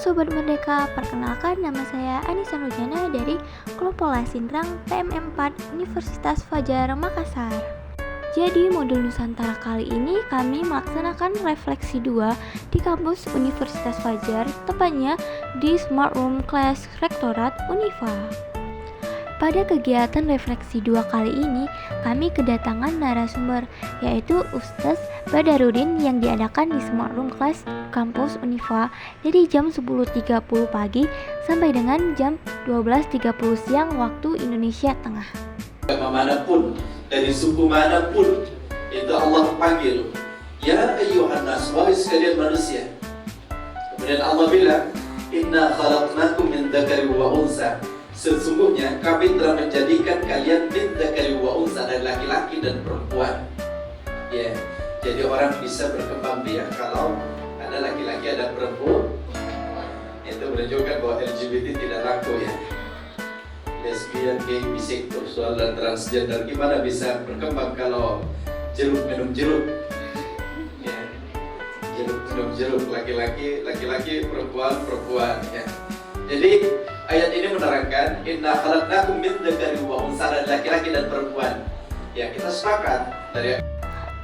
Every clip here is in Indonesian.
Sobat Merdeka, perkenalkan nama saya Anissa Nurjana dari kelompok Lasindrang PM4 Universitas Fajar Makassar. Jadi modul Nusantara kali ini kami melaksanakan refleksi 2 di kampus Universitas Fajar, tepatnya di Smart Room Class Rektorat Unifa. Pada kegiatan refleksi 2 kali ini, kami kedatangan narasumber, yaitu Ustaz Badarudin yang diadakan di Smart Room Class Kampus Unifa dari jam 10.30 pagi sampai dengan jam 12.30 siang waktu Indonesia Tengah. Manapun, dari suku manapun, itu Allah panggil, ya ayyuhan nas, wahai sekalian manusia. Kemudian Allah bilang, inna khalaqnakum min dzakari wa unsa. Sesungguhnya kami telah menjadikan kalian min dzakari wa unsa, dari laki-laki dan perempuan. Ya, jadi orang bisa berkembang biak kalau ada laki-laki ada perempuan. Itu menunjukkan bahwa LGBT tidak laku ya. Lesbian, gay, biseksual dan transgender gimana bisa berkembang kalau jeruk minum jeruk? Ya, jeruk minum jeruk, laki-laki, perempuan ya. Jadi ayat ini menerangkan inna khalaqnakum min dzakari wa unsa, dari laki-laki dan perempuan. Ya, kita sepakat dari.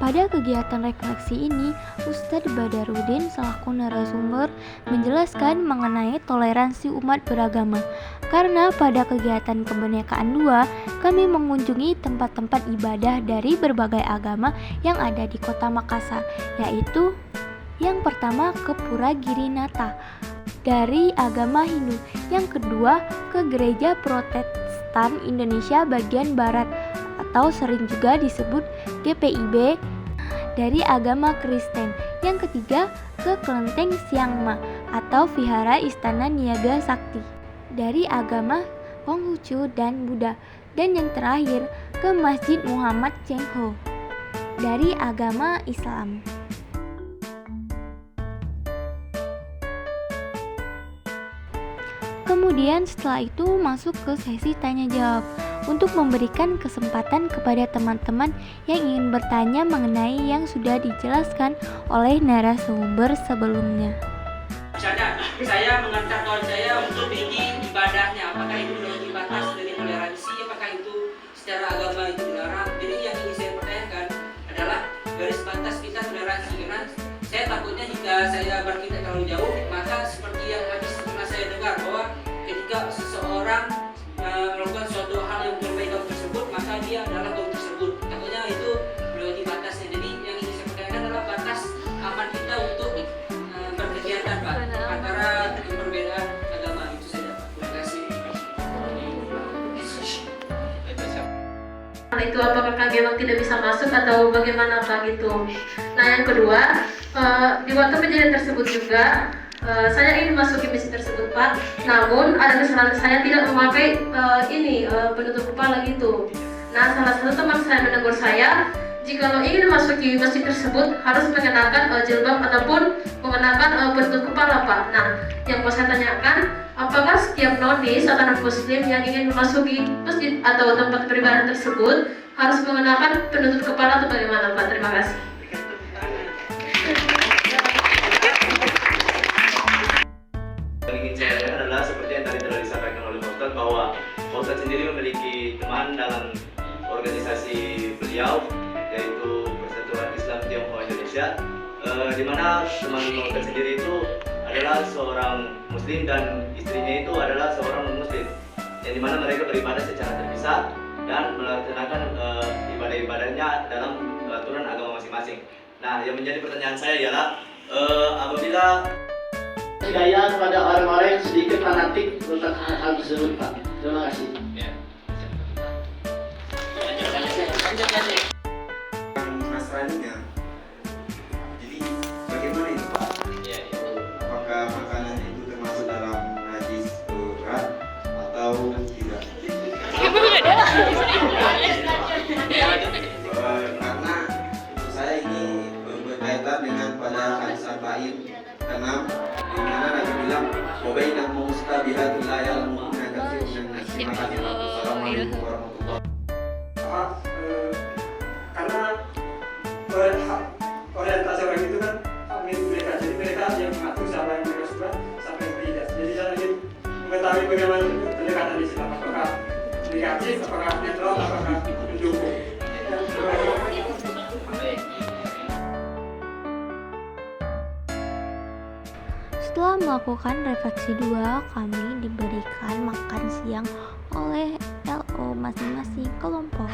Pada kegiatan refleksi ini, Ustadz Badarudin selaku narasumber menjelaskan mengenai toleransi umat beragama. Karena pada kegiatan kebinekaan 2, kami mengunjungi tempat-tempat ibadah dari berbagai agama yang ada di Kota Makassar, yaitu yang pertama ke Pura Girinata dari agama Hindu, yang kedua ke Gereja Protestan Indonesia bagian Barat atau sering juga disebut GPIB dari agama Kristen, yang ketiga ke Kelenteng Siangma atau Vihara Istana Niaga Sakti dari agama Konghucu dan Buddha, dan yang terakhir ke Masjid Muhammad Cheng-ho dari agama Islam. Kemudian setelah itu masuk ke sesi tanya jawab untuk memberikan kesempatan kepada teman-teman yang ingin bertanya mengenai yang sudah dijelaskan oleh narasumber sebelumnya. Misalnya, saya mengantar kawan saya untuk bikin ibadahnya, apakah itu melebihi batas dari toleransi, apakah itu secara agama itu dilarang. Jadi yang ingin saya pertanyakan adalah garis batas kita toleransi, karena saya takutnya jika saya bertindak terlalu jauh, maka seperti yang habis pernah saya dengar bahwa ketika seseorang melakukan suatu hal yang berbeda kaum tersebut, maka dia adalah kaum tersebut. Takutnya itu melewati batasnya. Jadi yang ingin saya pertanyakan adalah batas aman kita untuk berkegiatan, Pak, antara perbedaan agama. Itu saja, Pak. Terima kasih. Itu apakah kami memang tidak bisa masuk atau bagaimana Pak gitu. Nah yang kedua, di waktu kejadian tersebut juga saya ingin masuki masjid tersebut Pak, namun ada kesalahan saya tidak memakai penutup kepala gitu. Nah salah satu teman saya menegur saya, jika ingin masuki masjid tersebut harus mengenakan jilbab ataupun mengenakan penutup kepala Pak. Nah yang mau saya tanyakan, apakah setiap nonis atau non-muslim yang ingin memasuki masjid atau tempat beribadah tersebut harus mengenakan penutup kepala atau bagaimana Pak? Terima kasih. Yang ingin saya tanyakan adalah seperti yang tadi telah disampaikan oleh Pak Ustadz, bahwa Pak Ustadz sendiri memiliki teman dalam organisasi beliau, yaitu Persatuan Islam Tionghoa Indonesia, di mana teman Pak Ustadz sendiri itu adalah seorang muslim dan istrinya itu adalah seorang non-muslim, yang dimana mereka beribadah secara terpisah dan melaksanakan ibadah-ibadahnya dalam aturan agama masing-masing. Nah, yang menjadi pertanyaan saya ialah apabila hidayah kepada orang-orang yang sedikit fanatik tentang hal tersebut Pak. Terima kasih. Nasraninya. Jadi bagaimana itu Pak? Apakah makanan itu termasuk dalam najis berat atau tidak? Karena saya ini berkaitan dengan pada hadis arba'in ke-6, di mana Nabi bilang wabainah mustabihatul la ya'lamuhunna katsirun minan nas. Terima kasih. Assalamualaikum warahmatullahi wabarakatuh. Karena orientasi orang itu kan milik mereka, jadi mereka yang mengatur siapa yang mereka suka, siapa yang tidak. bagaimana pendekatan Islam, apakah negatif, apakah netral, apakah mendukung. Setelah melakukan refleksi 2, kami diberikan makan siang oleh LO masing-masing kelompok.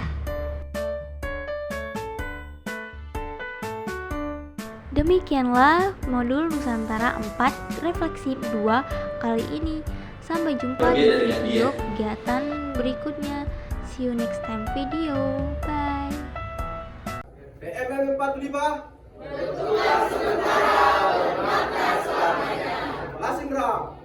Demikianlah modul Nusantara 4 refleksi 2 kali ini. Sampai jumpa di video kegiatan berikutnya. See you next time video. Bye. PMM 45 Masing Ram.